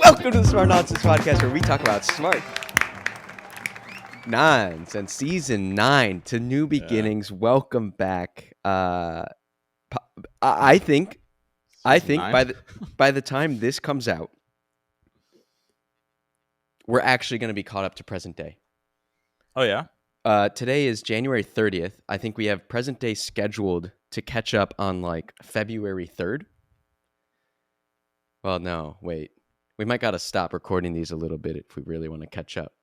Welcome to the Smart Nonsense Podcast, where we talk about smart nonsense. Season 9 to new beginnings. Welcome back. I think by the time this comes out, we're actually going to be caught up to present day. Oh yeah. Today is January 30th. I think we have present day scheduled to catch up on like February 3rd. Well, no, wait. We might got to stop recording these a little bit if we really want to catch up.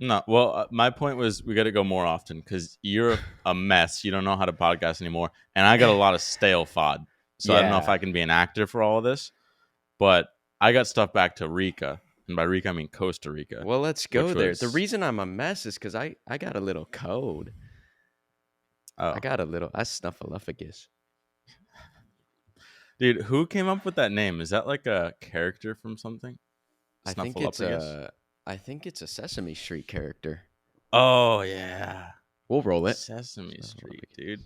No, well, my point was we got to go more often because you're a mess. You don't know how to podcast anymore, and I got a lot of stale FOD. So I don't know if I can be an actor for all of this, but I got stuff back to Rica, and by Rica I mean Costa Rica. Well, let's go there. The reason I'm a mess is because I got a little code. I got a little. I snuffleupagus. Dude, who came up with that name? Is that like a character from something? I think it's a Sesame Street character. Oh yeah, we'll roll it. Sesame Street, dude.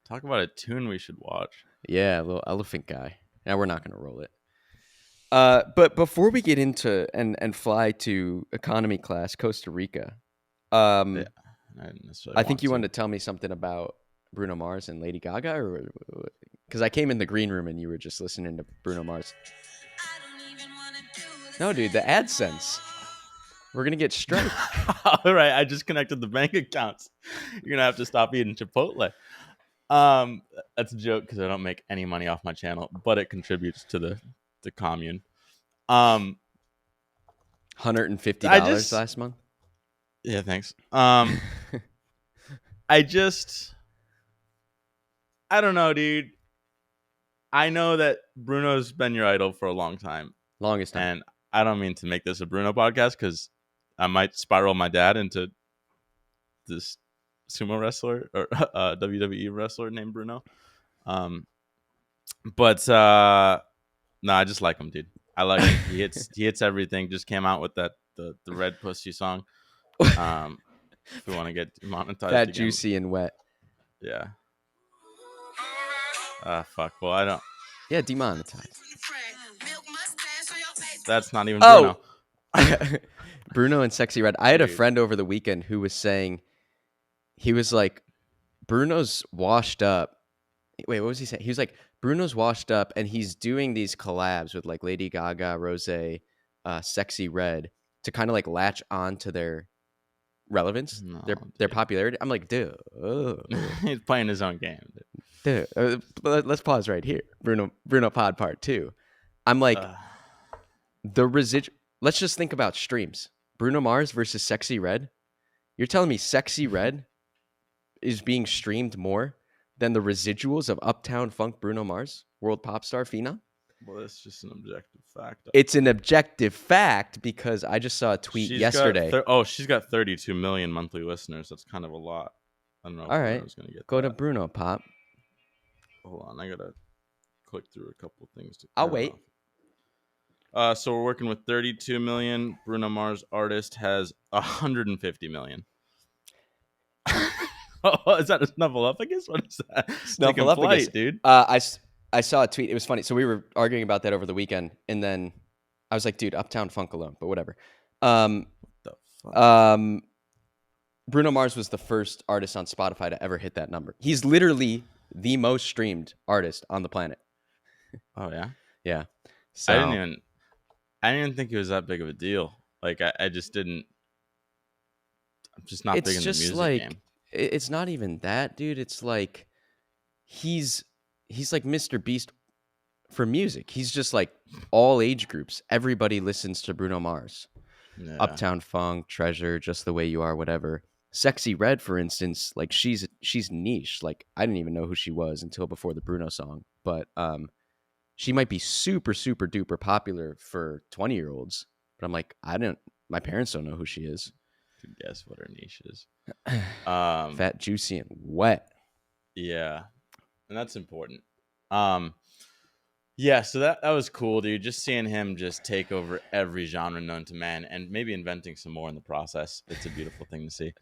Talk about a tune we should watch. Yeah, a little elephant guy. Now we're not gonna roll it. But before we get into and fly to economy class Costa Rica, I think you wanted to tell me something about Bruno Mars and Lady Gaga, or because I came in the green room and you were just listening to Bruno Mars. No, dude, the AdSense. We're gonna get straight. All right, I just connected the bank accounts. You're gonna have to stop eating Chipotle. That's a joke because I don't make any money off my channel, but it contributes to the commune. $150 last month. Yeah, thanks. I don't know, dude. I know that Bruno's been your idol for a long time. Longest time. And I don't mean to make this a Bruno podcast because I might spiral my dad into this sumo wrestler or WWE wrestler named Bruno. But no, I just like him, dude. I like him. He hits everything. Just came out with the Red Pussy song. If we want to get monetized, that juicy and wet. Yeah. Fuck. Well, I don't. Yeah, demonetized. That's not even Bruno. Bruno and Sexy Red. I had a friend over the weekend who was saying, he was like, Bruno's washed up. Wait, what was he saying? He was like, Bruno's washed up and he's doing these collabs with like Lady Gaga, Rose, Sexy Red to kind of like latch on to their relevance, their popularity. I'm like, dude. He's playing his own game. Dude, let's pause right here. Bruno Pod Part 2. I'm like, the residual. Let's just think about streams. Bruno Mars versus Sexy Red. You're telling me Sexy Red is being streamed more than the residuals of Uptown Funk Bruno Mars, world pop star phenom? Well, that's just an objective fact. It's an objective fact because I just saw a tweet yesterday. She's got 32 million monthly listeners. That's kind of a lot. I don't know. All right, go to Bruno Pop. Hold on, I gotta click through a couple things. I'll wait. So we're working with 32 million. Bruno Mars artist has 150 million. Oh, is that a snuffleupagus? What is that? Snuffleupagus, dude. I saw a tweet. It was funny. So we were arguing about that over the weekend, and then I was like, dude, Uptown Funk alone, but whatever. What the fuck? Bruno Mars was the first artist on Spotify to ever hit that number. He's literally the most streamed artist on the planet. Oh yeah? Yeah. So, I didn't even think it was that big of a deal. Like I just didn't. I'm just not big in the music game. It's not even that, dude. It's like he's like Mr. Beast for music. He's just like all age groups. Everybody listens to Bruno Mars. Yeah. Uptown Funk, Treasure, Just the Way You Are, whatever. Sexy Red, for instance, like she's niche. Like I didn't even know who she was until before the Bruno song. But she might be super, super duper popular for 20-year-olds. But I'm like, my parents don't know who she is. To guess what her niche is. Fat, juicy, and wet. Yeah. And that's important. Yeah, so that was cool, dude. Just seeing him just take over every genre known to man and maybe inventing some more in the process. It's a beautiful thing to see.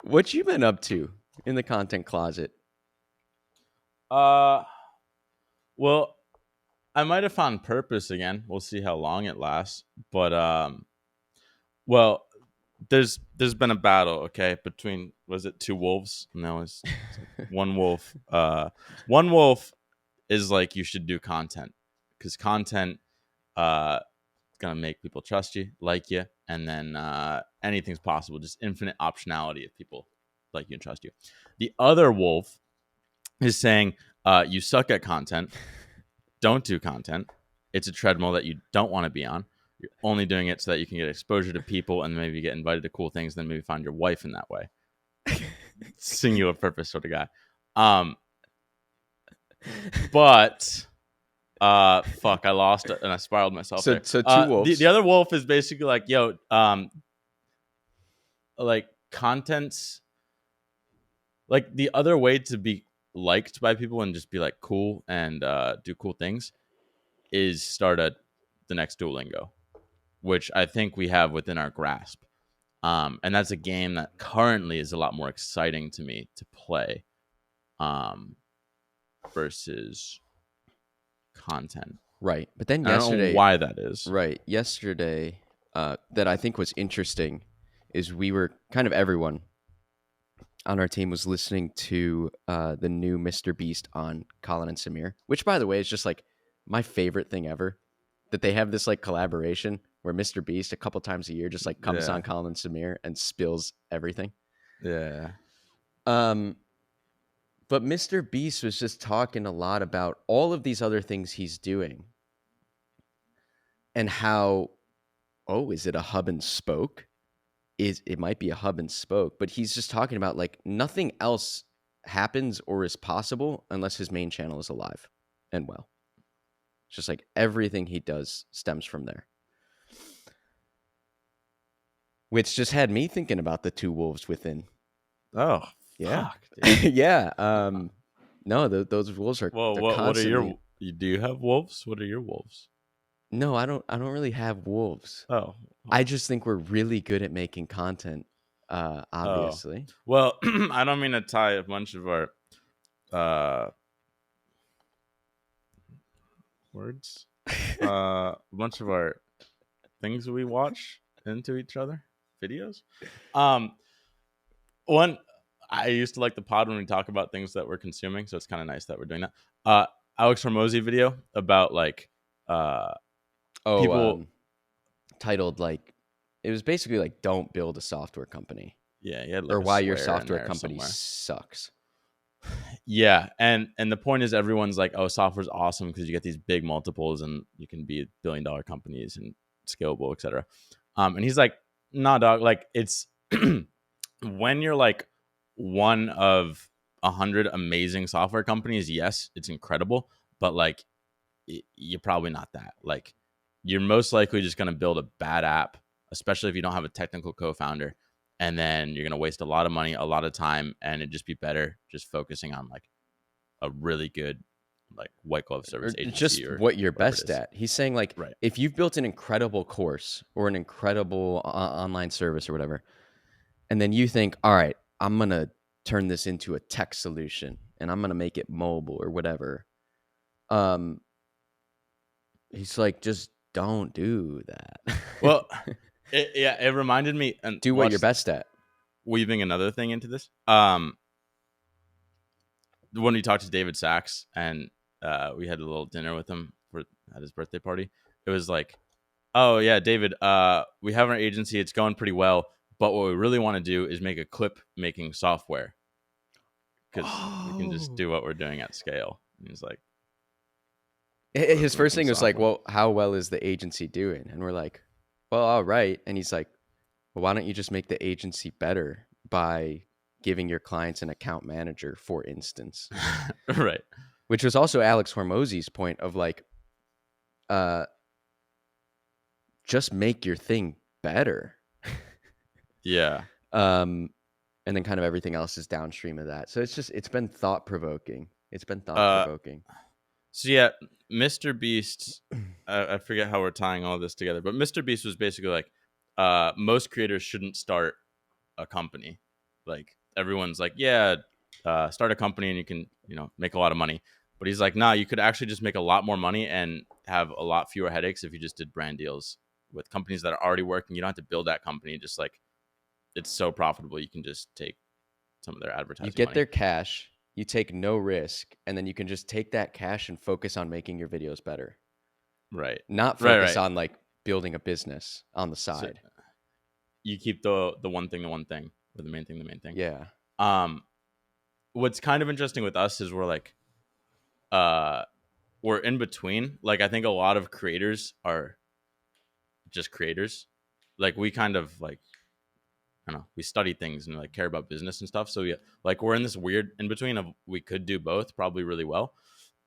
What you been up to in the content closet? Well, I might have found purpose again. We'll see how long it lasts. But well, there's been a battle, okay, between, was it two wolves? No, it's like one wolf. One wolf is like, you should do content because content uh is gonna make people trust you, like you, and then anything's possible. Just infinite optionality if people like you and trust you. The other wolf is saying, you suck at content. Don't do content. It's a treadmill that you don't want to be on. You're only doing it so that you can get exposure to people and maybe get invited to cool things, then maybe find your wife in that way. Singular purpose sort of guy. But fuck, I lost it and I spiraled myself there. So two wolves. The other wolf is basically like, yo, like content's like the other way to be liked by people and just be like cool and do cool things is start the next Duolingo, which I think we have within our grasp. And that's a game that currently is a lot more exciting to me to play versus content. Right. But then I don't yesterday, know why that is. Right. Yesterday, that I think was interesting is we were kind of everyone on our team was listening to the new Mr. Beast on Colin and Samir, which, by the way, is just like my favorite thing ever. That they have this like collaboration where Mr. Beast a couple times a year just like comes on Colin and Samir and spills everything. Yeah. But Mr. Beast was just talking a lot about all of these other things he's doing and how, oh, is it a hub and spoke? It might be a hub and spoke, but he's just talking about like nothing else happens or is possible unless his main channel is alive and well. It's just like everything he does stems from there. Which just had me thinking about the two wolves within. Oh, yeah. Fuck, yeah. No, those wolves are. Well, what are your? Do you have wolves? What are your wolves? No, I don't really have wolves. Oh, I just think we're really good at making content. Obviously. Oh. Well, I don't mean to tie a bunch of our words, a bunch of our things we watch into each other, videos. One, I used to like the pod when we talk about things that we're consuming, so it's kind of nice that we're doing that. Alex Hormozy video about like people titled like it was basically like don't build a software company. Yeah, yeah, like or why your software company sucks. Yeah, and the point is everyone's like, oh, software's awesome because you get these big multiples and you can be $1 billion companies and scalable, etc. And he's like, nah, dog, like it's when you're like one of 100 amazing software companies, yes, it's incredible, but like you're probably not that. Like you're most likely just going to build a bad app, especially if you don't have a technical co-founder, and then you're going to waste a lot of money, a lot of time, and it'd just be better just focusing on like a really good like white glove service agency, just or what you're best at. He's saying like, right. If you've built an incredible course or an incredible online service or whatever, and then you think, all right, I'm going to turn this into a tech solution and I'm going to make it mobile or whatever. He's like, just don't do that. Well, it reminded me, and do what you're best at. Weaving another thing into this. When we talked to David Sachs and we had a little dinner with him at his birthday party, it was like, oh yeah, David, we have our agency, it's going pretty well, but what we really want to do is make a clip making software because we can just do what we're doing at scale. And he's like, his first thing was like, well, how well is the agency doing? And we're like, well, all right. And he's like, well, why don't you just make the agency better by giving your clients an account manager, for instance? Right. Which was also Alex Hormozy's point of like, just make your thing better. Yeah. And then kind of everything else is downstream of that. So it's been thought provoking. So yeah, Mr. Beast, I forget how we're tying all this together, but Mr. Beast was basically like, most creators shouldn't start a company. Like everyone's like, yeah, start a company and you can, make a lot of money. But he's like, nah, you could actually just make a lot more money and have a lot fewer headaches if you just did brand deals with companies that are already working. You don't have to build that company. Just like, it's so profitable, you can just take some of their You advertising get money. their cash, you take no risk, and then you can just take that cash and focus on making your videos better. Right. Not Right. focus Right. on like building a business on the So side. you keep the one thing, or the main thing, the main thing. Yeah. Um, what's kind of interesting with us is we're like, we're in between. Like, I think a lot of creators are just creators. Like, we kind of like, I don't know, we study things and like care about business and stuff. So yeah, like we're in this weird in between of we could do both probably really well.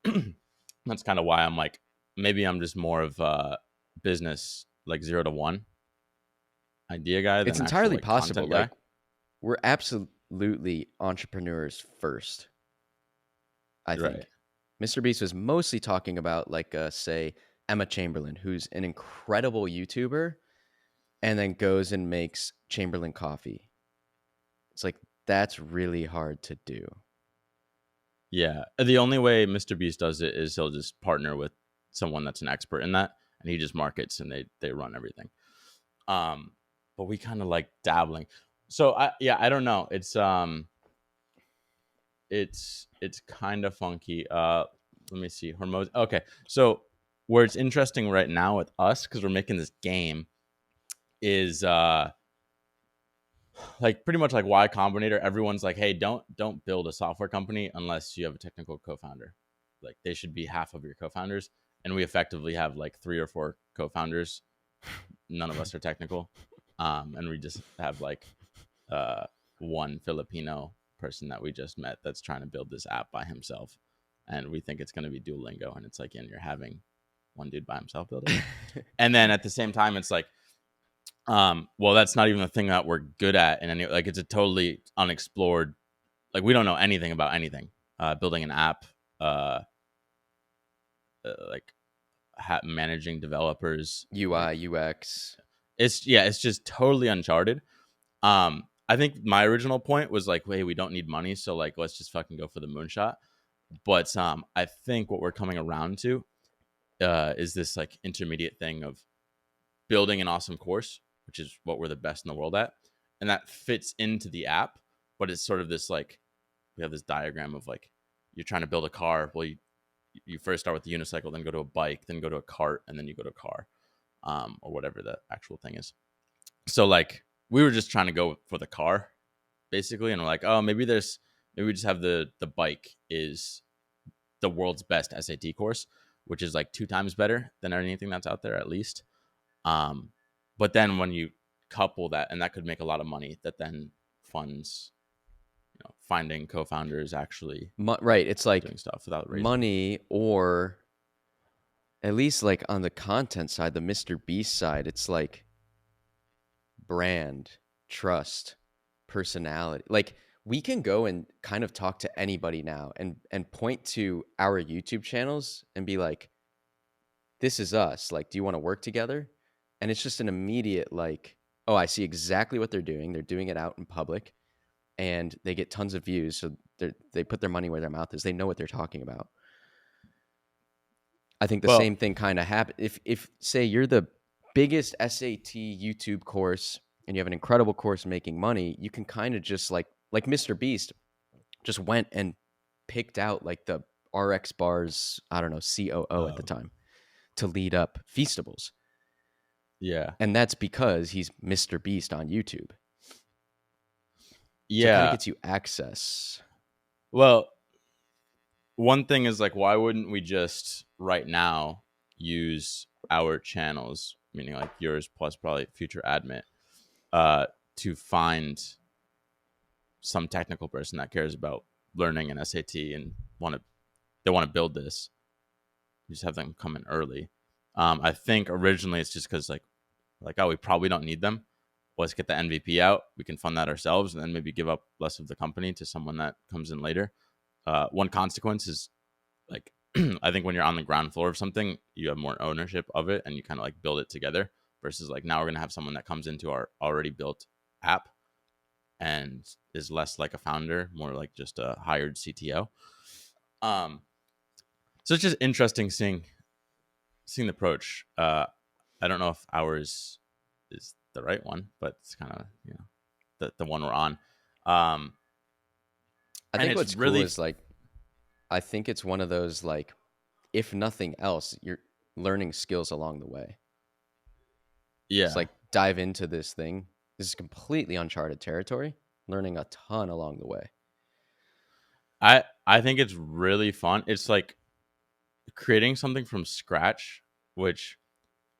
That's kind of why I'm like, maybe I'm just more of a business like 0 to 1 idea guy It's than actual entirely like possible. content guy. Like, we're absolutely entrepreneurs first, I Right. think. Mr. Beast was mostly talking about, like, say, Emma Chamberlain, who's an incredible YouTuber and then goes and makes Chamberlain coffee. It's like, that's really hard to do. Yeah. The only way Mr. Beast does it is he'll just partner with someone that's an expert in that, and he just markets and they run everything. But we kind of like dabbling. So I don't know. It's kind of funky. Let me see. Hormones. Okay. So where it's interesting right now with us, because we're making this game, is like pretty much like Y Combinator. Everyone's like, hey, don't build a software company unless you have a technical co-founder. Like, they should be half of your co-founders. And we effectively have like 3 or 4 co-founders. None of us are technical. And we just have like one Filipino person that we just met that's trying to build this app by himself. And we think it's going to be Duolingo. And it's like, and you're having one dude by himself build it. And then at the same time, it's like, well, that's not even the thing that we're good at. And any, like, it's a totally unexplored, like, we don't know anything about anything. Building an app, like managing developers, UI, like, UX. it's just totally uncharted. I think my original point was like, hey, we don't need money, so like let's just fucking go for the moonshot. But I think what we're coming around to is this like intermediate thing of building an awesome course, which is what we're the best in the world at, and that fits into the app. But it's sort of this like, we have this diagram of like, you're trying to build a car. Well, you first start with the unicycle, then go to a bike, then go to a cart, and then you go to a car, or whatever the actual thing is. So like, we were just trying to go for the car basically, and we're like, oh, maybe we just have the bike is the world's best SAT course, which is like 2 times better than anything that's out there at least. But then when you couple that, and that could make a lot of money, that then funds, finding co-founders, actually Right. It's like doing stuff without raising. money, or at least like on the content side, the Mr. Beast side, it's like brand, trust, personality. Like, we can go and kind of talk to anybody now and point to our YouTube channels and be like, this is us. Like, do you want to work together? And it's just an immediate like, oh, I see exactly what they're doing. They're doing it out in public and they get tons of views. So they put their money where their mouth is. They know what they're talking about. I think the Well, same thing kind of happens. If say you're the biggest SAT YouTube course and you have an incredible course making money, you can kind of just like Mr. Beast just went and picked out like the RX bars, I don't know, COO at the time to lead up Feastables. yeah, And that's because he's Mr. Beast on YouTube. So it kind of yeah. gets you access. Well, one thing is like, why wouldn't we just right now use our channels, meaning like yours plus probably future admit, to find some technical person that cares about learning an SAT and they want to build this. You just have them come in early. I think originally it's just because like, oh, we probably don't need them. Let's get the MVP out. We can fund that ourselves, and then maybe give up less of the company to someone that comes in later. One consequence is like, I think when you're on the ground floor of something, you have more ownership of it, and you kind of like build it together. Versus like, now we're gonna have someone that comes into our already built app and is less like a founder, more like just a hired CTO. So it's just interesting seeing the approach. I don't know if ours is the right one, but it's kind of the one we're on. I And think it's what's cool really is like I think it's one of those like if nothing else, you're learning skills along the way. It's yeah. like dive into this thing. This is completely uncharted territory, learning a ton along the way. I think it's really fun. It's like creating something from scratch, which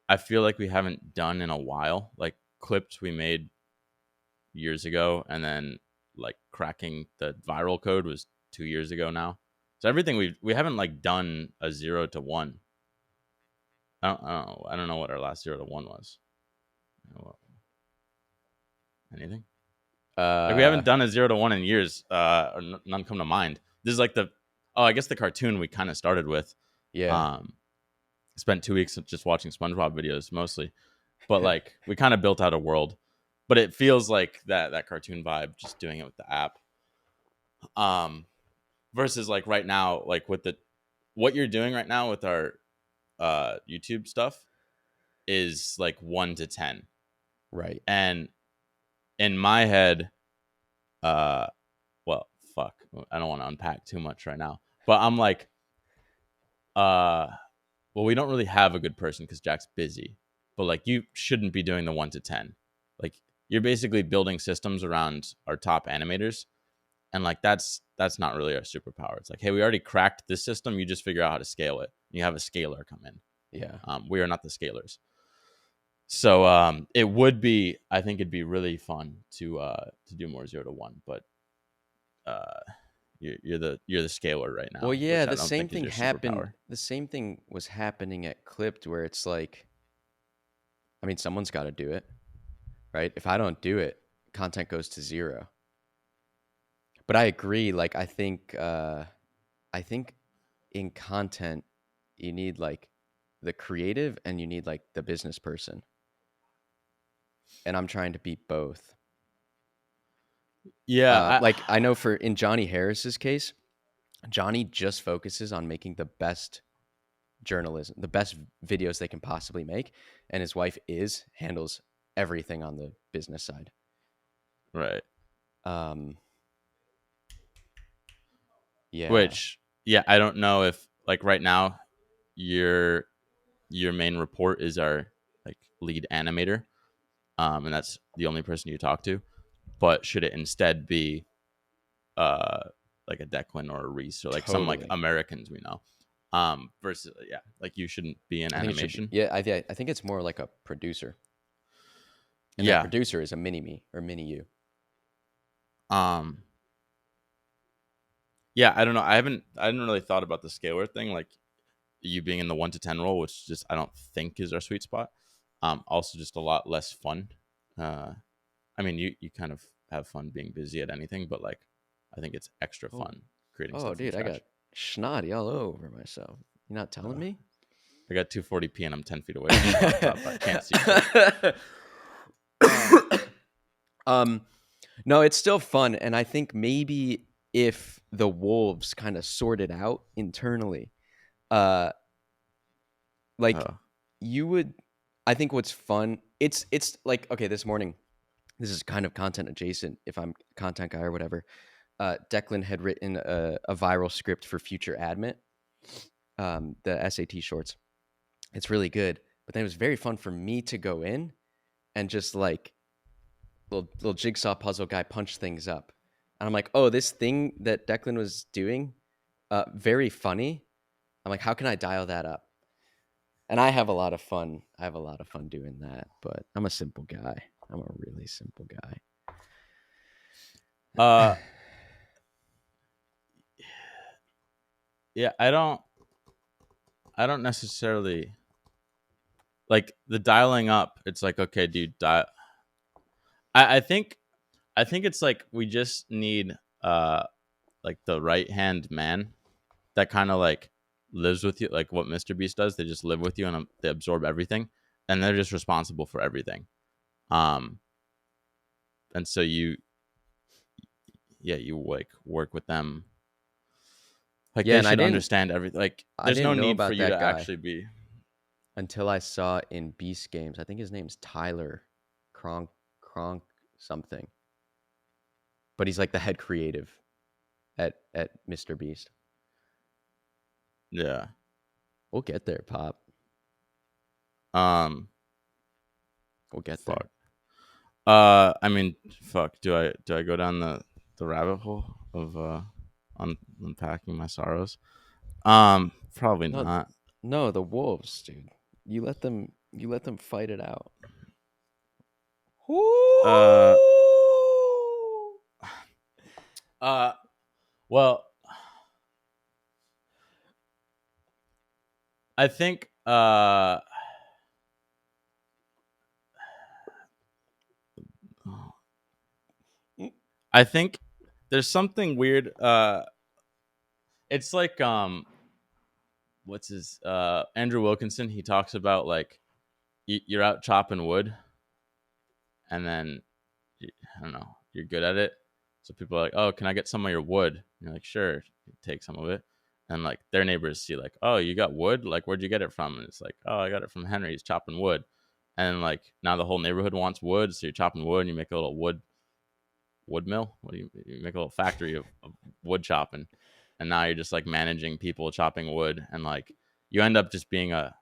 I feel like we haven't done in a while. Like clips we made years ago, and then like cracking the viral code was 2 years ago now. So everything we haven't like done a 0 to 1. I don't know what our last 0 to 1 was. Anything? Like we Uh haven't done a 0 to 1 in years. Or none come to mind. This is like I guess the cartoon we kind of started with. yeah. Um, spent 2 weeks just watching SpongeBob videos mostly, but like we kind of built out a world. But it feels like that cartoon vibe, just doing it with the app. Um, versus like right now, like with the what you're doing right now with our YouTube stuff is like 1 to 10, Right. and in my head, uh, well, fuck, I don't want to unpack too much right now, but I'm like, uh, well, we don't really have a good person because Jack's busy, but like you shouldn't be doing the 1 to 10. Like you're basically building systems around our top animators, and like that's not really our superpower. It's like, hey, we already cracked this system. You just figure out how to scale it. You have a scaler come in. Yeah. We are not the scalers. So it would be, I think it'd be really fun to do more 0 to 1, but uh, you're the scaler right Well, now, yeah, which I the don't same think is thing your happened. superpower. The same thing was happening at Clipped where it's like, I mean, someone's got to do it, right? If I don't do it, content goes to zero. But I agree. Like, I think in content, you need like the creative and you need like the business person. And I'm trying to be both. Yeah, Like I know for in Johnny Harris's case, Johnny just focuses on making the best journalism, the best videos they can possibly make, and his wife handles everything on the business side. right. Um, yeah, Which, yeah, I don't know if like right now your your main report is our like lead animator, and that's the only person you talk to. But should it instead be uh like a Declan or a Reese or like some like totally. Americans we know, versus yeah, like you shouldn't be in I think it should be. animation. Yeah, I think it's more like a producer, and that Yeah. producer is a mini me or mini you. Um. Yeah, I don't know. I hadn't really thought about the scalar thing, like you being in the 1 to 10 role, which just I don't think is our sweet spot. Also just a lot less fun. Uh, I mean, you kind of have fun being busy at anything, but like I think it's extra Oh, fun creating oh, stuff from dude, I got scratch. snotty all over myself. You're not telling Uh, me? I got 240p and I'm 10 feet away from the laptop. I can't see shit. um, no, it's still fun, and I think maybe if the wolves kind of sorted out internally, uh, like Oh, you would. I think what's fun, it's like okay, this morning, this is kind of content adjacent. If I'm a content guy or whatever, Declan had written a viral script for Future Admit, the SAT shorts. It's really good, but then it was very fun for me to go in and just like little jigsaw puzzle guy punch things up. And I'm like, oh, this thing that Declan was doing, very funny. I'm like, how can I dial that up? And I have a lot of fun. I have a lot of fun doing that, but I'm a simple guy. I'm a really simple guy. uh, yeah. I don't necessarily like the dialing up. It's like okay, dude, dial. I think it's like we just need like the right hand man that kind of like lives with you, like what Mr. Beast does. They just live with you and they absorb everything, and they're just responsible for everything. Um, and so you, yeah, you like work with them. Like Yeah, they and should understand everything. Like I there's no didn't know need for about you to that guy actually be. until I saw in Beast Games. I think his name's Tyler Kronk something. But he's like the head creative at Mr. Beast. Yeah. We'll get there, Pop. Um. We'll get there. Fuck. I mean, fuck. Do I go down the rabbit hole of unpacking my sorrows? Probably No, not. no, the wolves, dude. You let them fight it out. Uh. Uh. Well, I think. I think there's something weird. It's like what's his Andrew Wilkinson. He talks about like you're out chopping wood, and then I don't know, you're good at it. So people are like, "Oh, can I get some of your wood?" And you're like, "Sure." You take some of it, and like their neighbors see like, "Oh, you got wood? Like, where'd you get it from?" And it's like, "Oh, I got it from Henry. He's chopping wood." And like now the whole neighborhood wants wood, so you're chopping wood, and you make a little wood mill. What do you make a little factory of wood chopping, and now you're just like managing people chopping wood, and like you end up just being a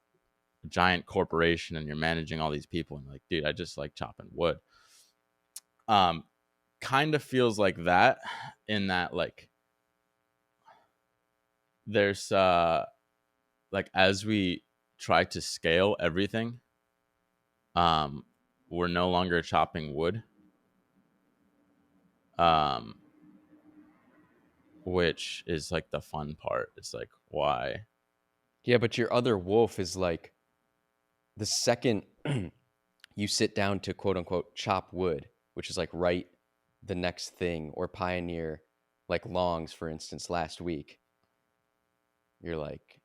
giant corporation, and you're managing all these people, and like, dude, I just like chopping wood. Um, Kind of feels like that in that like there's like as we try to scale everything, um, we're no longer chopping wood, um, which is like the fun part. It's like why. Yeah, but your other wolf is like the second you sit down to quote unquote chop wood, which is like write the next thing or pioneer like longs, for instance, last week, you're like,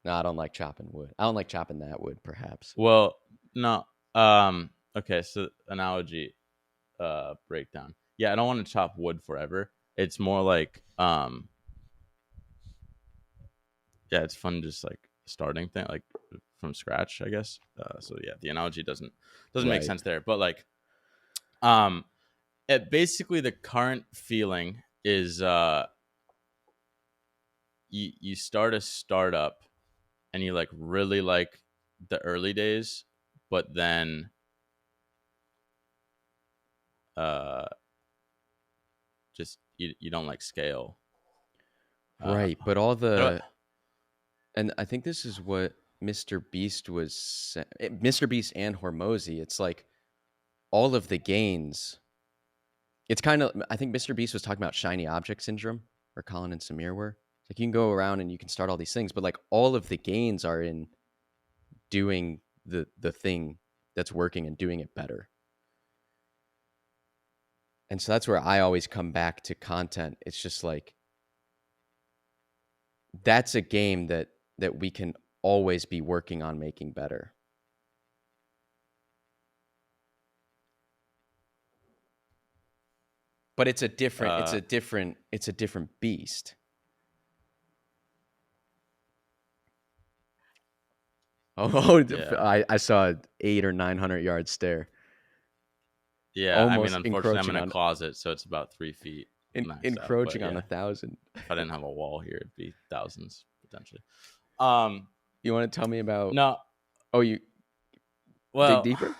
no, I don't like chopping wood. I don't like chopping that wood, perhaps. Well, no. Okay, so analogy breakdown. Yeah, I don't want to chop wood forever. It's more like yeah, it's fun just like starting thing like from scratch, I guess. So yeah, the analogy doesn't make Right. sense there, but like um basically the current feeling is you start a startup and you like really like the early days, but then uh just you don't like scale. Uh Right. But all how do the, and I think this is what Mr. Beast was, Mr. Beast and Hormozy, it's like all of the gains. It's kind of, I think Mr. Beast was talking about shiny object syndrome, or Colin and Samir were. It's like you can go around and you can start all these things, but like all of the gains are in doing the thing that's working and doing it better. And so that's where I always come back to content. It's just like that's a game that we can always be working on making better. But uh it's a different beast. Oh, yeah. I saw an 800 or 900 yard stare, Yeah, I mean, almost unfortunately, I'm in encroaching a on closet, so it's about 3 feet maxed out. But encroaching on yeah, 1,000. if I didn't have a wall here, it'd be thousands potentially. Um, You want to tell me about? no, Oh, you dig well, deeper?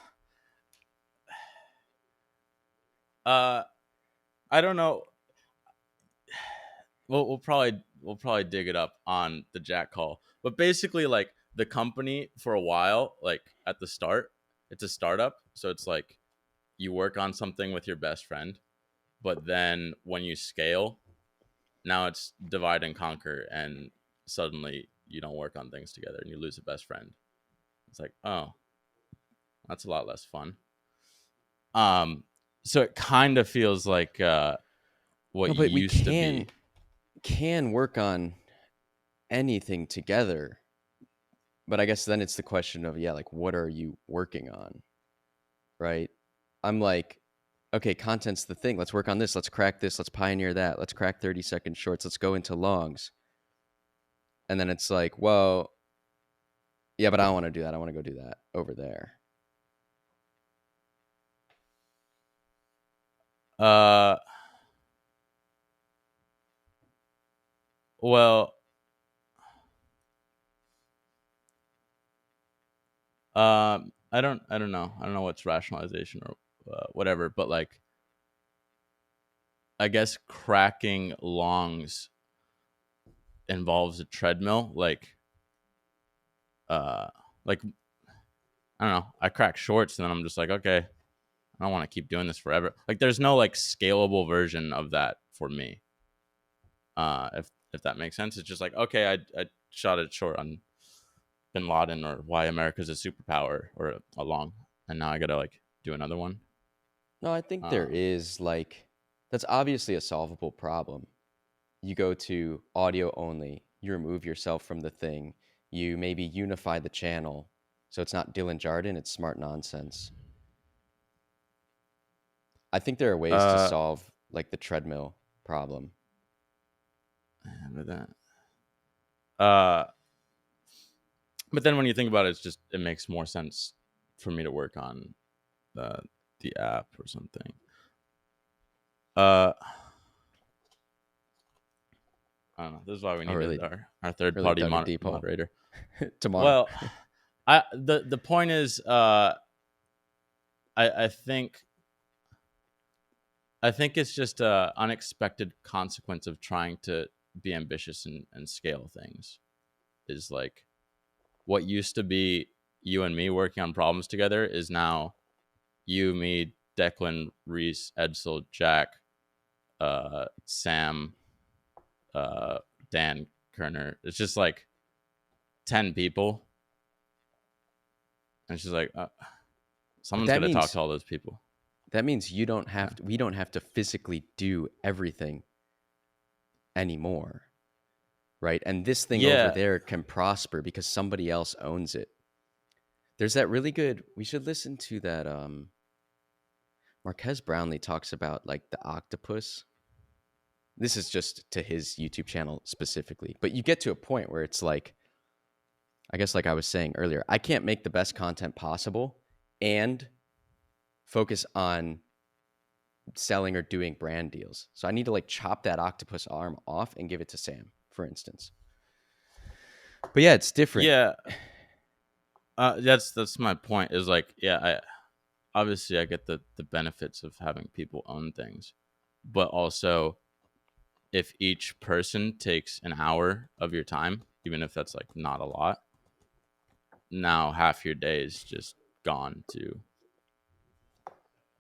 uh, I don't know. We'll probably dig it up on the Jack call, but basically, like the company for a while, like at the start, it's a startup, so it's like you work on something with your best friend, but then when you scale, now it's divide and conquer, and suddenly you don't work on things together and you lose a best friend. It's like, oh, that's a lot less fun. um so it kind of feels like what No, but we used to be. can work on anything together. But I guess then it's the question of, yeah, like what are you working on, right? I'm like, okay, content's the thing. Let's work on this. Let's crack this. Let's pioneer that. Let's crack 30-second shorts. Let's go into longs. And then it's like, well, yeah, but I don't want to do that. I want to go do that over there. Uh, well, I don't know. I don't know what's rationalization or whatever, but like, I guess cracking longs involves a treadmill. Uh, like I don't know. I crack shorts, and then I'm just like, okay, I don't want to keep doing this forever. Like, there's no like scalable version of that for me. If that makes sense, it's just like, okay, I shot it short on Bin Laden or why America's a superpower or a long, and now I gotta like do another one. No, I think there Um, is like, that's obviously a solvable problem. You go to audio only, you remove yourself from the thing, you maybe unify the channel. So it's not Dylan Jardon, it's smart nonsense. I think there are ways to uh, solve like the treadmill problem. but then, uh, but then when you think about it, it makes more sense for me to work on the the app or something. Uh, I don't know. This is why we Oh, needed really, our third really party dug a deep hole. moderator. Tomorrow. Well, the point is, I think it's just a unexpected consequence of trying to be ambitious and scale things. Is like what used to be you and me working on problems together is now you, me, Declan, Reese, Edsel, Jack, Sam, uh, Dan, Kerner. It's just like 10 people, and she's like, But someone's got to talk to all those people. that means you don't Yeah. have to, we don't have to physically do everything anymore, right? And this thing over Yeah. there can prosper because somebody else owns it. There's that really good, we should listen to that Marquez Brownlee talks about like the octopus. This is just to his YouTube channel specifically. But you get to a point where it's like, I guess like I was saying earlier, I can't make the best content possible and focus on selling or doing brand deals. So I need to like chop that octopus arm off and give it to Sam, for instance. But yeah, it's different. Yeah. That's my point. Is like, yeah, obviously I get the benefits of having people own things, but also if each person takes an hour of your time, even if that's like not a lot, now half your day is just gone to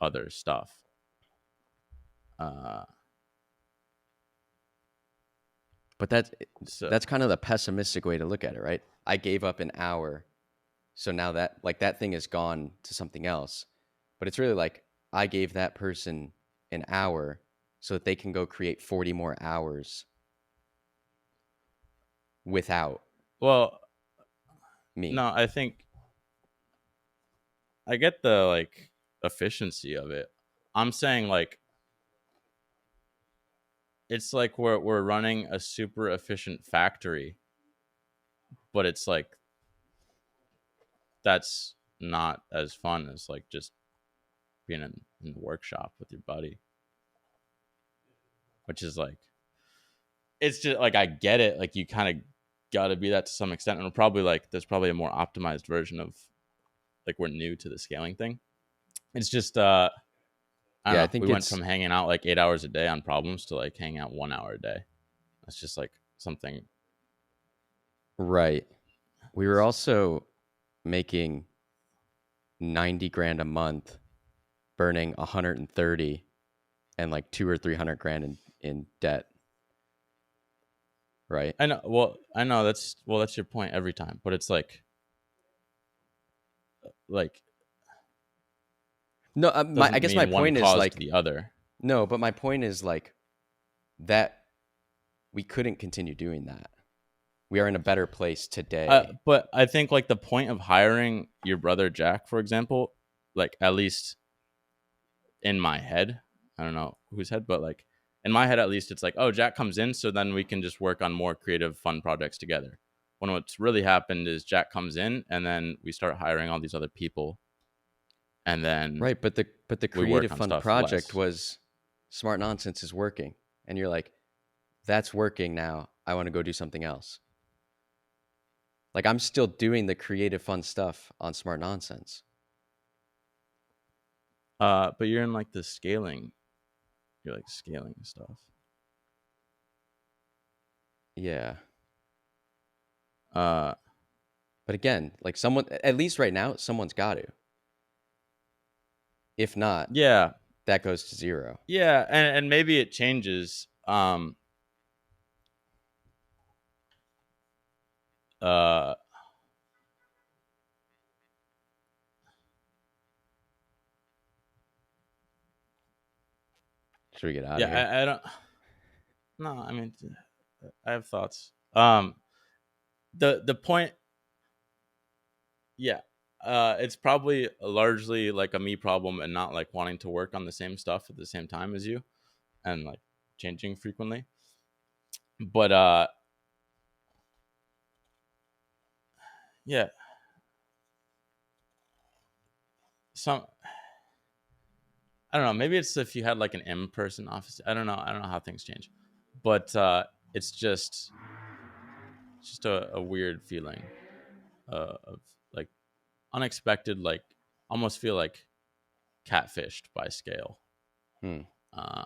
other stuff. Uh, But so that's kind of the pessimistic way to look at it, right? I gave up an hour, so now that like that thing is gone to something else. But it's really like I gave that person an hour so that they can go create 40 more hours without well, me. no, I think I get the like efficiency of it. I'm saying like it's like we're running a super efficient factory, but it's like that's not as fun as like just being in the workshop with your buddy, which is like it's just like I get it. Like you kind of got to be that to some extent, and probably like there's probably a more optimized version of like we're new to the scaling thing. It's just I don't Yeah, I know. We think went it's from hanging out like 8 hours a day on problems to like hanging out 1 hour a day. That's just like something. right. We were also making 90 grand a month, burning 130 and like 2 or 300 grand in debt, right? I know. Well, I know that's your point every time, but it's like No, I doesn't guess my mean one point is caused like, the other. no, but my point is like that we couldn't continue doing that. We are in a better place today. But I think like the point of hiring your brother Jack, for example, like at least in my head, I don't know whose head, but like in my head at least, it's like, oh, Jack comes in, so then we can just work on more creative, fun projects together. when what's really happened is Jack comes in and then we start hiring all these other people, and then Right, but the we work creative on fund stuff project less. was Smart Nonsense is working, and you're like, that's working now. I want to go do something else. Like I'm still doing the creative fun stuff on Smart Nonsense. But you're in like the scaling. You're like scaling stuff. Yeah. Uh, But again, like someone, at least right now, someone's got to. If not, yeah, that goes to zero. yeah, and maybe it changes. Uh, Should we get out of here? yeah, I don't. No, I mean, I have thoughts. The point, yeah, it's probably largely like a me problem and not like wanting to work on the same stuff at the same time as you and like changing frequently. But yeah, some I don't know. Maybe it's if you had like an in-person office. I don't know. I don't know how things change, but it's just a weird feeling of like unexpected, like almost feel like catfished by scale. Hmm. Uh,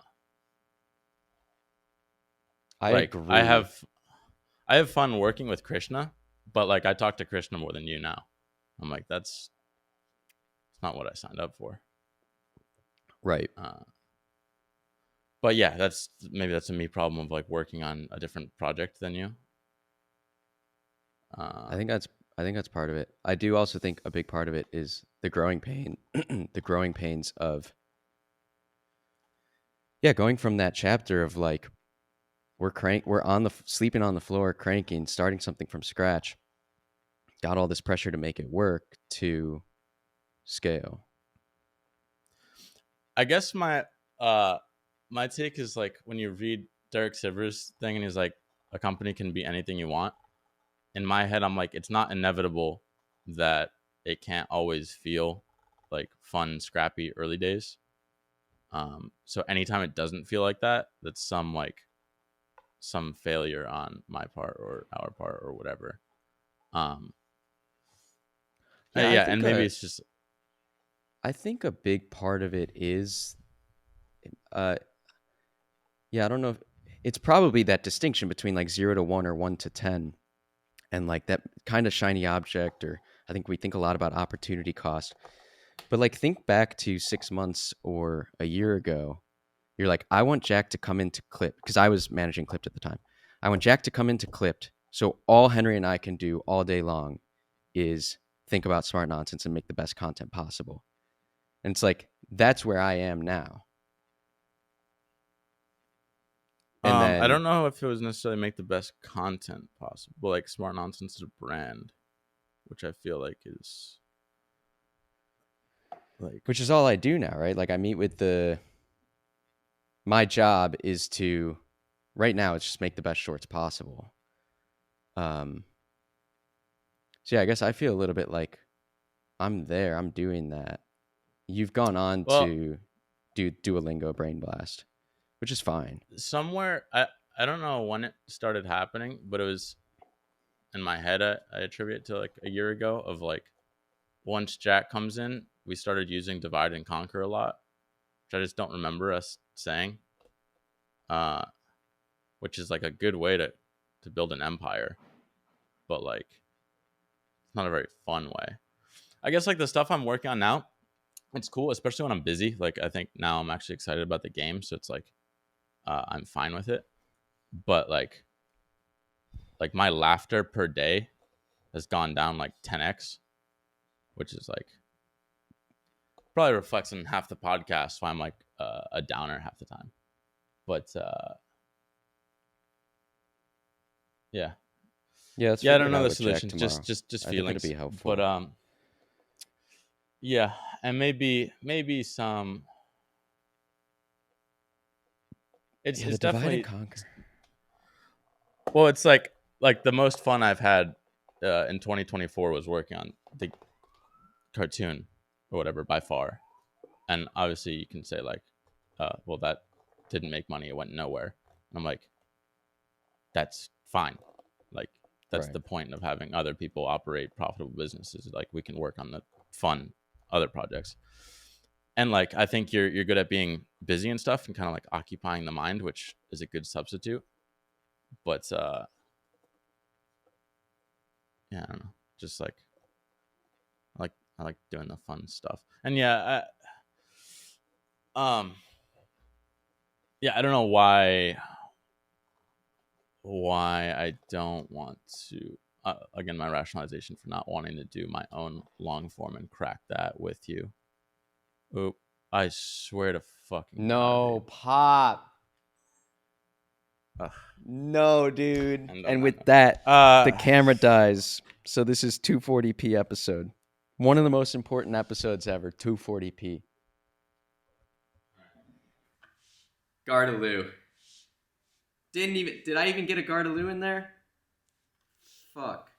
I like agree. I have fun working with Krishna, but like I talk to Krishna more than you now. I'm like that's it's not what I signed up for. Right. Uh, but yeah, that's a me problem of like working on a different project than you. Uh, I think that's I think that's part of it. I do also think a big part of it is the growing pain, the growing pains of yeah, going from that chapter of like we're on the sleeping on the floor, cranking, starting something from scratch, got all this pressure to make it work to scale. I guess uh my take is like when you read Derek Sivers' thing and he's like a company can be anything you want. In my head, I'm like it's not inevitable that it can't always feel like fun, scrappy early days. So anytime it doesn't feel like that, that's some failure on my part or our part or whatever. Um, Yeah, yeah, and maybe it's just I think a big part of it is uh yeah, I don't know if it's probably that distinction between like 0 to 1 or 1 to 10 and like that kind of shiny object or I think we think a lot about opportunity cost. But like think back to 6 months or a year ago. You're like, I want Jack to come into Clip because I was managing Clipped at the time. I want Jack to come into Clipped so all Henry and I can do all day long is think about smart nonsense and make the best content possible. And it's like that's where I am now. And I then don't know if it was necessarily make the best content possible, like Smart Nonsense is a brand, which I feel like is like which is all I do now, right? Like I meet with my job is to right now it's just make the best shorts possible. Um so yeah, I guess I feel a little bit like I'm there, I'm doing that. You've gone on well, to do Duolingo Brain Blast, which is fine. somewhere I don't know when it started happening, but it was in my head. I attribute it to like a year ago of like once Jack comes in, we started using divide and conquer a lot, which I just don't remember us saying. Uh, which is like a good way to build an empire, but like it's not a very fun way. I guess like the stuff I'm working on now, it's cool, especially when I'm busy. Like I think now I'm actually excited about the game, so it's like I'm fine with it. But like my laughter per day has gone down like 10x, which is like probably reflects in half the podcast why I'm like a downer half the time. But yeah, Yeah, let's yeah, I figure don't it know out the with Jack solution. tomorrow. Just I think it'll feelings. be But helpful. yeah, and maybe some. Yeah, the It's divide and definitely conquer. well. It's like the most fun I've had in 2024 was working on the cartoon or whatever by far. And obviously you can say like, well, that didn't make money. It went nowhere. And I'm like, that's fine. Like, that's Right. the point of having other people operate profitable businesses. Like, we can work on the fun other projects. And like, I think you're good at being busy and stuff and kind of like occupying the mind, which is a good substitute. But yeah, I don't know. Just like I like doing the fun stuff. And yeah, I don't know why I don't want to. Again, my rationalization for not wanting to do my own long form and crack that with you. Oop! I swear to fucking God, No, dude. Pop. Ugh, No, dude. end on And that with note. that, the camera dies. So this is 240p episode. One of the most important episodes ever, 240p. Gardaloo. Did I even get a Gardaloo in there? Fuck.